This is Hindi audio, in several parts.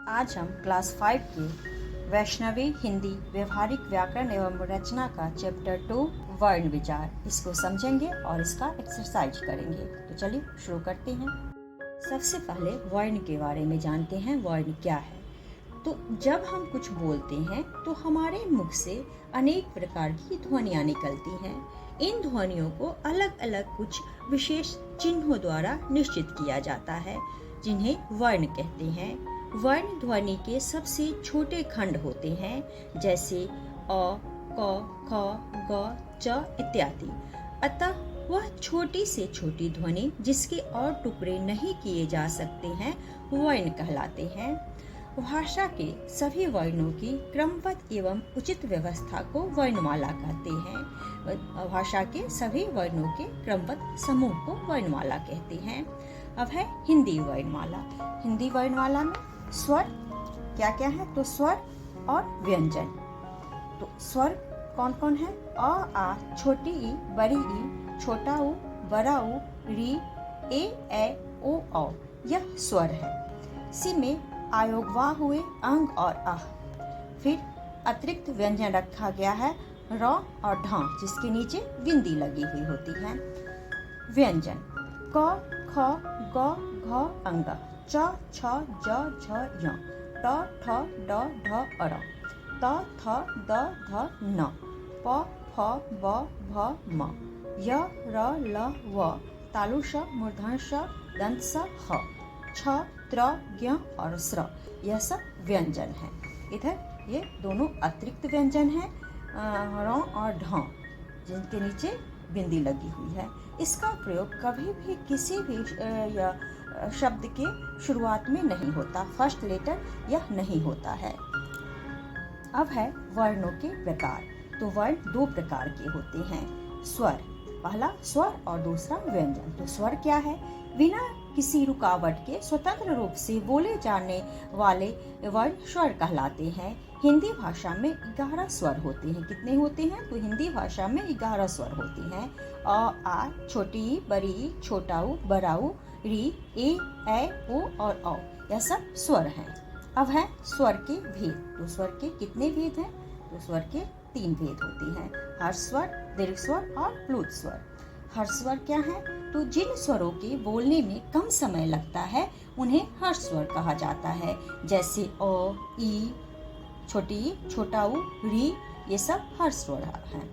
आज हम क्लास 5 के वैष्णवी हिंदी व्यवहारिक व्याकरण एवं रचना का चैप्टर 2 वर्ण विचार इसको समझेंगे और इसका एक्सरसाइज करेंगे। तो चलिए शुरू करते हैं। सबसे पहले वर्ण के बारे में जानते हैं। वर्ण क्या है? तो जब हम कुछ बोलते हैं तो हमारे मुख से अनेक प्रकार की ध्वनियाँ निकलती हैं। इन ध्वनियों को अलग अलग कुछ विशेष चिन्हों द्वारा निश्चित किया जाता है, जिन्हें वर्ण कहते हैं। वर्ण ध्वनि के सबसे छोटे खंड होते हैं, जैसे अ, क, ख, ग, च इत्यादि। अतः वह छोटी से छोटी ध्वनि जिसके और टुकड़े नहीं किए जा सकते हैं वर्ण कहलाते हैं। भाषा के सभी वर्णों की क्रमबद्ध एवं उचित व्यवस्था को वर्णमाला कहते हैं। भाषा के सभी वर्णों के क्रमबद्ध समूह को वर्णमाला कहते हैं। अब है हिंदी वर्णमाला। हिंदी वर्णमाला में स्वर क्या क्या है? तो स्वर और व्यंजन। तो स्वर कौन कौन है? अ, आ, छोटी ई, बड़ी ई, छोटा ऊ, बड़ा ऊ, री, ए, ओ, औ। यह स्वर है। सी में आयोगवा हुए अंग और अह। फिर अतिरिक्त व्यंजन रखा गया है र और ढ, जिसके नीचे बिंदी लगी हुई होती है। व्यंजन क, ख, ग, घ, अंग, च, छ, ज, झ, य, ट, ठ, ड, ढ, अर, त, थ, द, ध, न, प, फ, ब, भ, म, य, र, ल, व, तालु श, मूर्धन श, दंत स, ह, छ, त्र, ज्ञ और स्र। यह सब व्यंजन है। इधर ये दोनों अतिरिक्त व्यंजन हैं, र और ढ, जिनके नीचे बिंदी लगी हुई है। इसका प्रयोग कभी भी किसी भी शब्द के शुरुआत में नहीं होता। फर्स्ट लेटर यह नहीं होता है। अब है वर्णों के प्रकार। तो वर्ण दो प्रकार के होते हैं। स्वर, पहला स्वर और दूसरा व्यंजन। तो स्वर क्या है? बिना किसी रुकावट के स्वतंत्र रूप से बोले जाने वाले वर्ण स्वर कहलाते हैं। हिंदी भाषा में 11 स्वर होते हैं। कितने होते हैं? तो हिंदी भाषा में 11 स्वर होते हैं। अ, आ, छोटी ई, बड़ी ई, छोटा ऊ, बड़ा ऊ, री, ए, ओ और औ। यह सब स्वर हैं। अब है स्वर के भेद। तो स्वर के कितने भेद हैं? तो स्वर के 3 भेद होते हैं। हर्ष स्वर, दीर्घ स्वर और प्लुत स्वर। हर्ष स्वर क्या है? तो जिन स्वरों के बोलने में कम समय लगता है उन्हें हर्ष स्वर कहा जाता है, जैसे अ, ई, छोटी ई, छोटा ऊ, री, ये सब हर्ष स्वर हैं।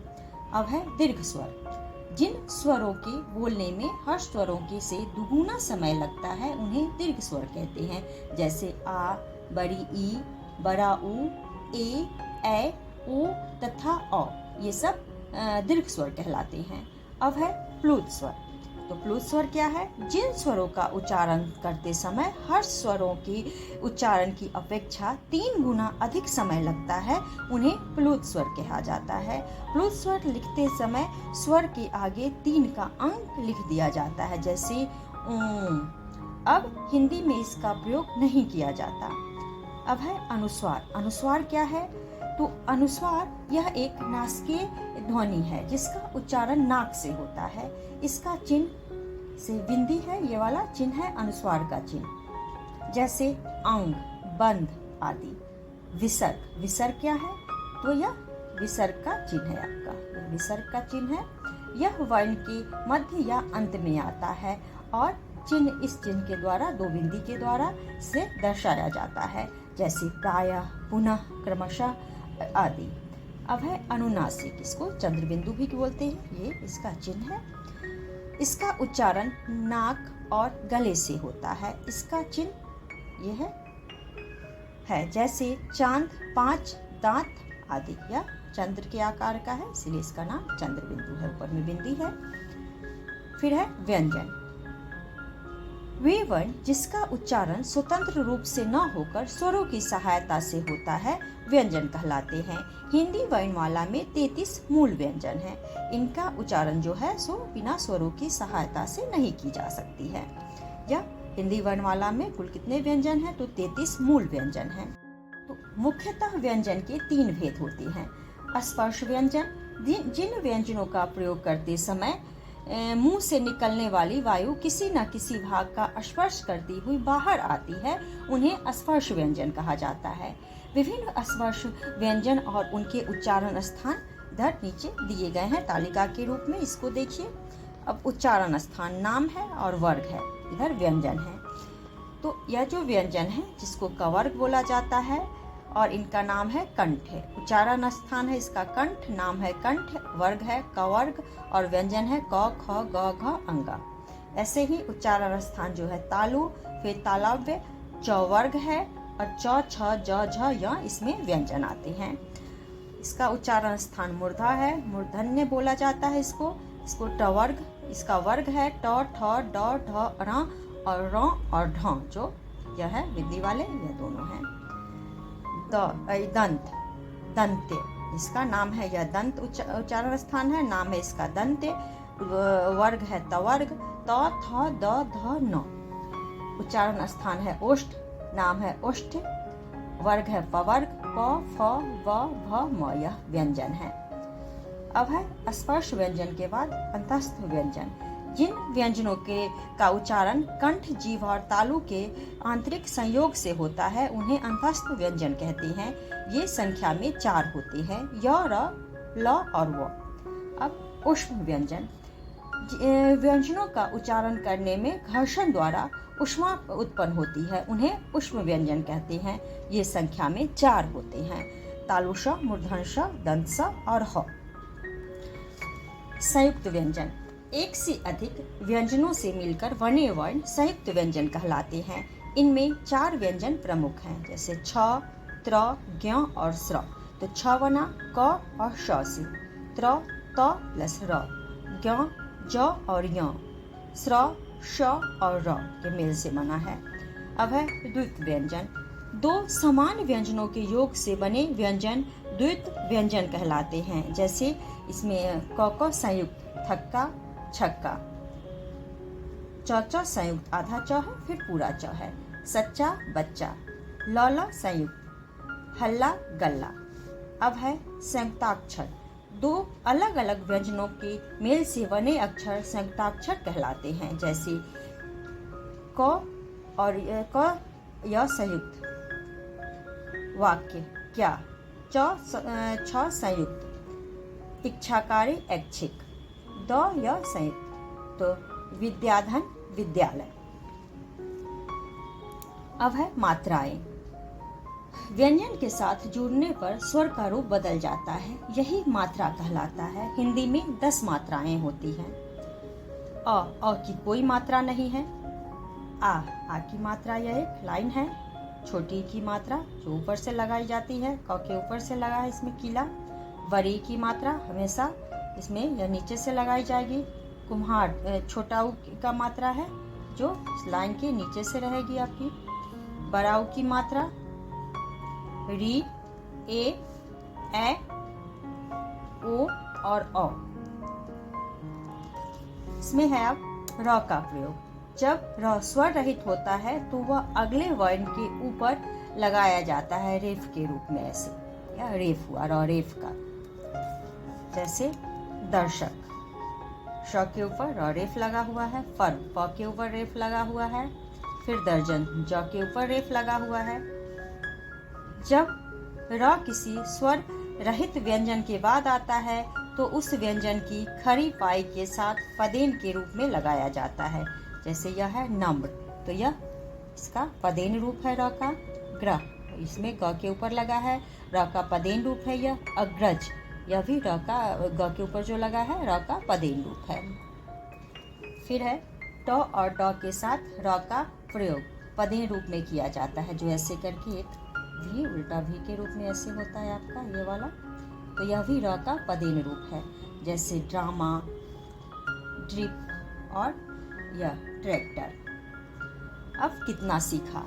अब है दीर्घ स्वर। जिन स्वरों के बोलने में हर्ष स्वरों के से दुगुना समय लगता है उन्हें दीर्घ स्वर कहते हैं, जैसे आ, बड़ी ई, बड़ा ऊ, ए, ओ तथा औ। ये सब दीर्घ स्वर कहलाते हैं। अब है प्लुत स्वर। तो प्लुत स्वर क्या है? जिन स्वरों का उच्चारण करते समय हर्ष स्वरों की उच्चारण की अपेक्षा 3 गुना अधिक समय लगता है उन्हें प्लुत स्वर कहा जाता है। प्लुत स्वर लिखते समय स्वर के आगे 3 का अंक लिख दिया जाता है, जैसे ऊं। अब हिंदी में इसका प्रयोग नहीं किया जाता। अब है अनुस्वार। अनुस्वार क्या है? तो अनुस्वार यह एक नासिकीय ध्वनि है जिसका उच्चारण नाक से होता है। इसका चिन्ह से बिंदी है, ये वाला चिन्ह है अनुस्वार का चिन्ह, जैसे अंग, बंध आदि। विसर्ग, विसर्ग क्या है? तो यह विसर्ग का चिन्ह है आपका, यह विसर्ग का चिन्ह है। यह वर्ण के मध्य या अंत में आता है और चिन्ह इस चिन्ह के द्वारा, 2 बिंदी के द्वारा से दर्शाया जाता है, जैसे प्रायः, पुनः, क्रमशः आदि। अब है अनुनासिक। इसको चंद्र बिंदु भी बोलते हैं। ये इसका चिन्ह है। इसका उच्चारण नाक और गले से होता है। इसका चिन्ह यह है जैसे चांद, 5 दांत आदि। या चंद्र के आकार का है, इसलिए इसका नाम चंद्र बिंदु है, ऊपर में बिंदी है। फिर है व्यंजन। वे वर्ण जिसका उच्चारण स्वतंत्र रूप से न होकर स्वरों की सहायता से होता है व्यंजन कहलाते हैं। हिंदी वर्णमाला में 33 मूल व्यंजन हैं। इनका उच्चारण जो है सो बिना स्वरों की सहायता से नहीं की जा सकती है। या हिंदी वर्णमाला में कुल कितने व्यंजन हैं? तो 33 मूल व्यंजन हैं। तो मुख्यतः व्यंजन के 3 भेद होते हैं। स्पर्श व्यंजन, जिन व्यंजनों का प्रयोग करते समय मुंह से निकलने वाली वायु किसी न किसी भाग का स्पर्श करती हुई बाहर आती है, उन्हें स्पर्श व्यंजन कहा जाता है। विभिन्न स्पर्श व्यंजन और उनके उच्चारण स्थान इधर नीचे दिए गए हैं तालिका के रूप में। इसको देखिए। अब उच्चारण स्थान नाम है और वर्ग है, इधर व्यंजन है। तो यह जो व्यंजन है जिसको कवर्ग बोला जाता है और इनका नाम है कंठ है। उच्चारण स्थान है इसका कंठ, नाम है कंठ, वर्ग है कवर्ग और व्यंजन है क ख ग घ अंगा। ऐसे ही उच्चारण स्थान जो है तालु, फिर तालव्य, चौवर्ग है और च छ ज झ य इसमें व्यंजन आते हैं। इसका उच्चारण स्थान मूर्धा है, मूर्धन्य बोला जाता है इसको टवर्ग। इसका वर्ग है ट ठ ड ढ र और र और ढ, जो यह है विधि वाले, यह दोनों हैं। दंत, दंत्य, इसका नाम है यह दंत उच्चारण स्थान है, नाम है इसका दंत्य, वर्ग है तवर्ग, त थ द ध न। उच्चारण स्थान है ओष्ठ, नाम है ओष्ठ, वर्ग है पवर्ग, प फ व भ म, यह व्यंजन है। अब है स्पर्श व्यंजन के बाद अंतस्थ व्यंजन। जिन व्यंजनों का उच्चारण कंठ, जीभ और तालु के आंतरिक संयोग से होता है उन्हें अंतस्थ व्यंजन कहते हैं। ये संख्या में 4 होते हैं, य, र, ल और व। अब ऊष्म व्यंजन। व्यंजनों का उच्चारण करने में घर्षण द्वारा ऊष्मा उत्पन्न होती है, उन्हें ऊष्म व्यंजन कहते हैं। ये संख्या में 4 होते हैं, तालुष, मूर्धन्यष, दंतस और ह। संयुक्त व्यंजन। एक से अधिक व्यंजनों से मिलकर बने वर्ण संयुक्त व्यंजन कहलाते हैं। इनमें 4 व्यंजन प्रमुख हैं, जैसे छ, त्र, ज्ञ और स्र। तो छ बना क और श से, त्र त प्लस र, ज्ञ ज और य, स्र श और र के मेल से बना है। अब है द्वित्व व्यंजन। 2 समान व्यंजनों के योग से बने व्यंजन द्वित्व व्यंजन कहलाते हैं। जैसे इसमें क संयुक्त थक्का, छक्का, च संयुक्त आधा च है, फिर पूरा च है, सच्चा, बच्चा, ल संयुक्त हल्ला, गल्ला। अब है संयुक्ताक्षर। 2 अलग अलग व्यंजनों के मेल से बने अक्षर संयुक्ताक्षर कहलाते हैं। जैसे क और क य संयुक्त वाक्य क्या, छ संयुक्त इच्छाकारी, ऐच्छिक, द य संयुक्त तो विद्याधन, विद्यालय। अब है मात्राएं। व्यंजन के साथ जुड़ने पर स्वर का रूप बदल जाता है, यही मात्रा कहलाता है। हिंदी में 10 मात्राएं होती हैं। अ की कोई मात्रा नहीं है। आ की मात्रा यह एक लाइन है। छोटी की मात्रा जो ऊपर से लगाई जाती है, क के ऊपर से लगा है इसमें कीला। बड़ी की मात्रा हमेशा इसमें यह नीचे से लगाई जाएगी। कुम्हार छोटा ऊ का मात्रा है जो लाइन के नीचे से रहेगी आपकी। बड़ा ऊ की मात्रा री, ए, ओ और औ। इसमें है अब र का प्रयोग। जब र स्वर रहित होता है तो वह अगले वर्ण के ऊपर लगाया जाता है रेफ के रूप में, ऐसे या रेफ हुआ, र रेफ का। जैसे दर्शक, श के ऊपर र रेफ लगा हुआ है। फर्म, प के ऊपर रेफ लगा हुआ है। फिर दर्जन, ज के ऊपर रेफ लगा हुआ है। जब र किसी स्वर रहित व्यंजन के बाद आता है तो उस व्यंजन की खड़ी पाई के साथ पदेन के रूप में लगाया जाता है। जैसे यह है नम्र, तो यह इसका पदेन रूप है र का। ग्रह, इसमें ग के ऊपर लगा है, र का पदेन रूप है यह। अग्रज, यह भी र का ग के ऊपर जो लगा है र का पदेन रूप है। फिर है ट और ड के साथ र का प्रयोग पदेन रूप में किया जाता है, जो ऐसे करके एक भी उल्टा भी के रूप में ऐसे होता है आपका ये वाला, तो यह भी र का पदेन रूप है। जैसे ड्रामा, ड्रिप और यह ट्रैक्टर। अब कितना सीखा,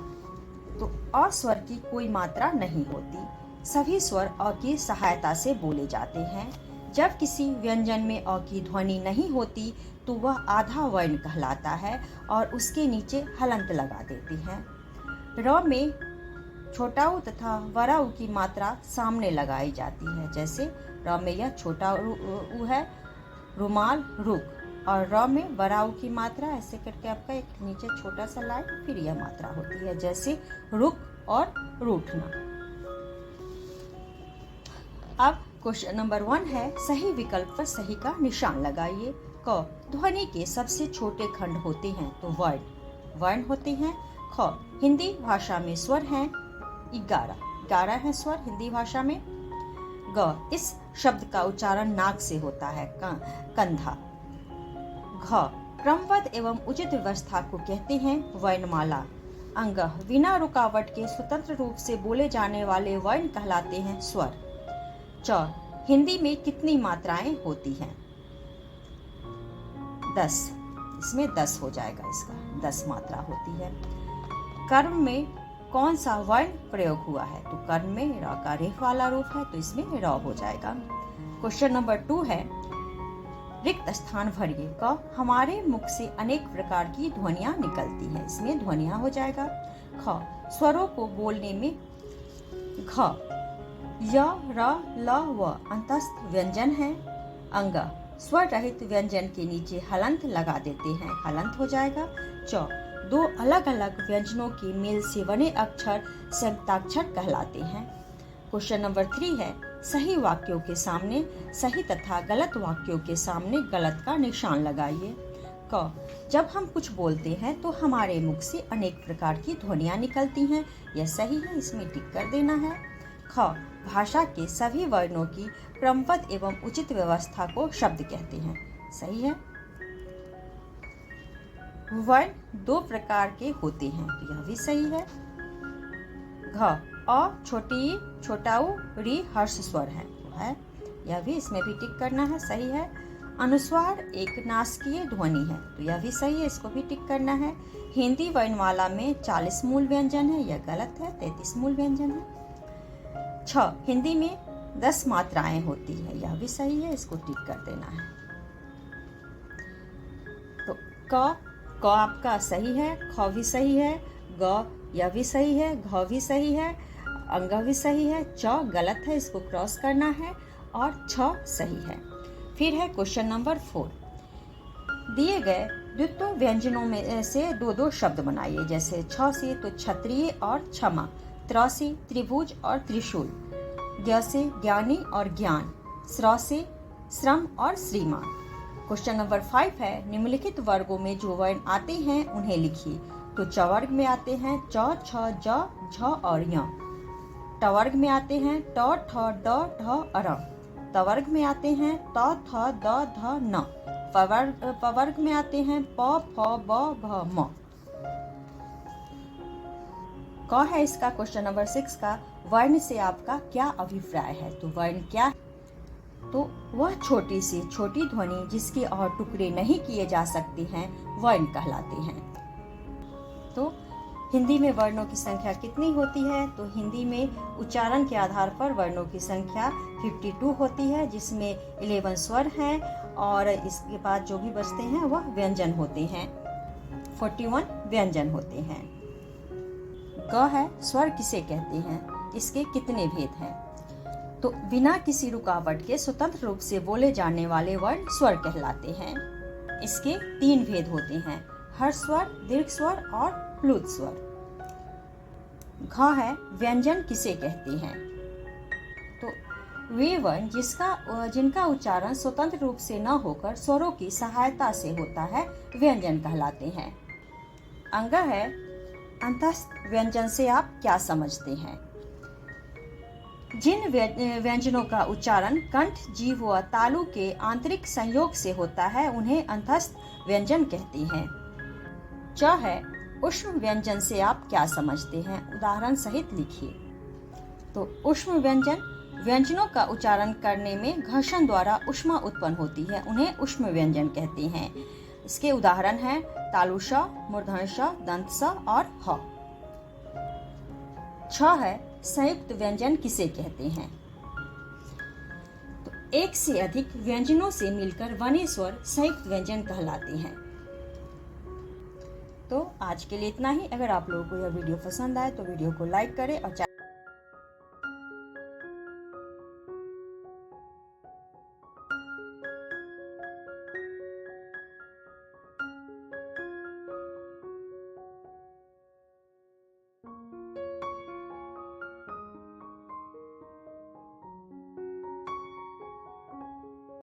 तो अ स्वर की कोई मात्रा नहीं होती, सभी स्वर अ की सहायता से बोले जाते हैं। जब किसी व्यंजन में अ की ध्वनि नहीं होती तो वह आधा वर्ण कहलाता है और उसके नीचे हलंत लगा देते हैं। र में छोटा ऊ तथा बड़ा ऊ की मात्रा सामने लगाई जाती है। जैसे र में यह छोटा ऊ है, रुमाल, रुक, और र में बराऊ की मात्रा, ऐसे करके आपका एक नीचे छोटा सा लाइन, फिर यह मात्रा होती है, जैसे रुक और रूठना। अब क्वेश्चन नंबर 1 है, सही विकल्प पर सही का निशान लगाइए। क, ध्वनि के सबसे छोटे खंड होते हैं तो वर्ण होते हैं। ख, हिंदी भाषा में स्वर हैं 11 हैं स्वर हिंदी भाषा में। ग, इस शब्द का उच्चारण नाक से होता है, कंधा। घ, क्रमबद्ध एवं उचित व्यवस्था को कहते हैं वर्णमाला। अंग, बिना रुकावट के स्वतंत्र रूप से बोले जाने वाले वर्ण कहलाते हैं स्वर। च, हिंदी में कितनी मात्राएं होती हैं? 10, इसमें 10 हो जाएगा, इसका 10 मात्रा होती है। कर्म में कौन सा वर्ण प्रयोग हुआ है? तो कर्म में र का रेफ वाला रूप है, तो इसमें र हो जाएगा। क्वेश्चन नंबर 2 है, रिक्त स्थान भरिए। क, हमारे मुख से अनेक प्रकार की ध्वनियां निकलती हैं, इसमें ध्वनियां हो जाएगा। ख, स्वरों को बोलने में घ, य, र, ल, व अंतस्थ व्यंजन है। अंग, स्वर रहित व्यंजन के नीचे हलंत लगा देते हैं, हलंत हो जाएगा। च, दो अलग अलग व्यंजनों के मेल से बने अक्षर संयुक्ताक्षर कहलाते हैं। क्वेश्चन नंबर 3 है, सही वाक्यों के सामने सही तथा गलत वाक्यों के सामने गलत का निशान लगाइए। क, जब हम कुछ बोलते हैं तो हमारे मुख से अनेक प्रकार की ध्वनियां निकलती हैं, यह सही है, इसमें टिक कर देना है। ख, भाषा के सभी वर्णों की क्रमबद्ध एवं उचित व्यवस्था को शब्द कहते हैं, सही है। वर्ण 2 प्रकार के होते हैं, तो यह भी सही है। घ, अ, छोटी ई, छोटा उ, री हर्ष स्वर है, यह भी, इसमें भी टिक करना है, सही है। अनुस्वार एक नासकीय ध्वनि है, तो यह भी सही है, इसको भी टिक करना है। हिंदी वर्णमाला में 40 मूल व्यंजन है, यह गलत है, 33 मूल व्यंजन है। 6, हिंदी में 10 मात्राएं होती है, यह भी सही है, इसको टिक कर देना है। तो क आपका सही है, ख भी सही है, ग यह भी सही है, घ भी सही है, अंग भी सही है, च गलत है, इसको क्रॉस करना है, और छ सही है। फिर है क्वेश्चन नंबर 4, दिए गए द्वित्व व्यंजनों में से 2-2 शब्द बनाइए, जैसे छ से तो क्षत्रिय और क्षमा, त्र से त्रिभुज और त्रिशूल, ज्ञ से ज्ञानी और ज्ञान, श्र से श्रम और श्रीमान। क्वेश्चन नंबर 5 है, निम्नलिखित वर्गों में जो वर्ण आते हैं उन्हें लिखिए। तो च वर्ग में आते हैं च, छ, ज, झ और य। ट वर्ग में आते हैं ट, ठ, ड, ढ, अर। त वर्ग में आते हैं त, थ, द, ध, न। प वर्ग में आते हैं प, फ, ब, भ, म। क है इसका क्वेश्चन नंबर 6 का, वर्ण से आपका क्या अभिप्राय है? तो वर्ण क्या है? तो वह छोटी से छोटी ध्वनि जिसके और टुकड़े नहीं किए जा सकते हैं वर्ण कहलाते हैं। तो हिंदी में वर्णों की संख्या कितनी होती है? तो हिंदी में उच्चारण के आधार पर वर्णों की संख्या 52 होती है, जिसमें 11 स्वर हैं और इसके बाद जो भी बचते हैं वह व्यंजन होते हैं, 41 व्यंजन होते हैं। ग है, स्वर किसे कहते हैं? इसके कितने भेद हैं? तो बिना किसी रुकावट के स्वतंत्र रूप से बोले जाने वाले वर्ण स्वर कहलाते हैं। इसके 3 भेद होते हैं, हर्ष स्वर, दीर्घ स्वर और प्लुत स्वर। घ है, व्यंजन किसे कहते हैं? तो वे वर्ण जिनका उच्चारण स्वतंत्र रूप से न होकर स्वरों की सहायता से होता है व्यंजन कहलाते हैं। अंग है, अंतस्थ व्यंजन से आप क्या समझते हैं? जिन व्यंजनों का उच्चारण कंठ, जीभ व तालु के आंतरिक संयोग से होता है उन्हें अंतस्थ व्यंजन कहते हैं। च है, ऊष्म व्यंजन से आप क्या समझते हैं? उदाहरण सहित लिखिए। तो ऊष्म व्यंजनों का उच्चारण करने में घर्षण द्वारा ऊष्मा उत्पन्न होती है, उन्हें ऊष्म व्यंजन कहते हैं। इसके उदाहरण हैं तालु श, मूर्धन्य श, दंत स और ह। छ है, संयुक्त व्यंजन किसे कहते हैं? तो एक से अधिक व्यंजनों से मिलकर बने स्वर संयुक्त व्यंजन कहलाते हैं। तो आज के लिए इतना ही। अगर आप लोगों को यह वीडियो पसंद आए तो वीडियो को लाइक करें और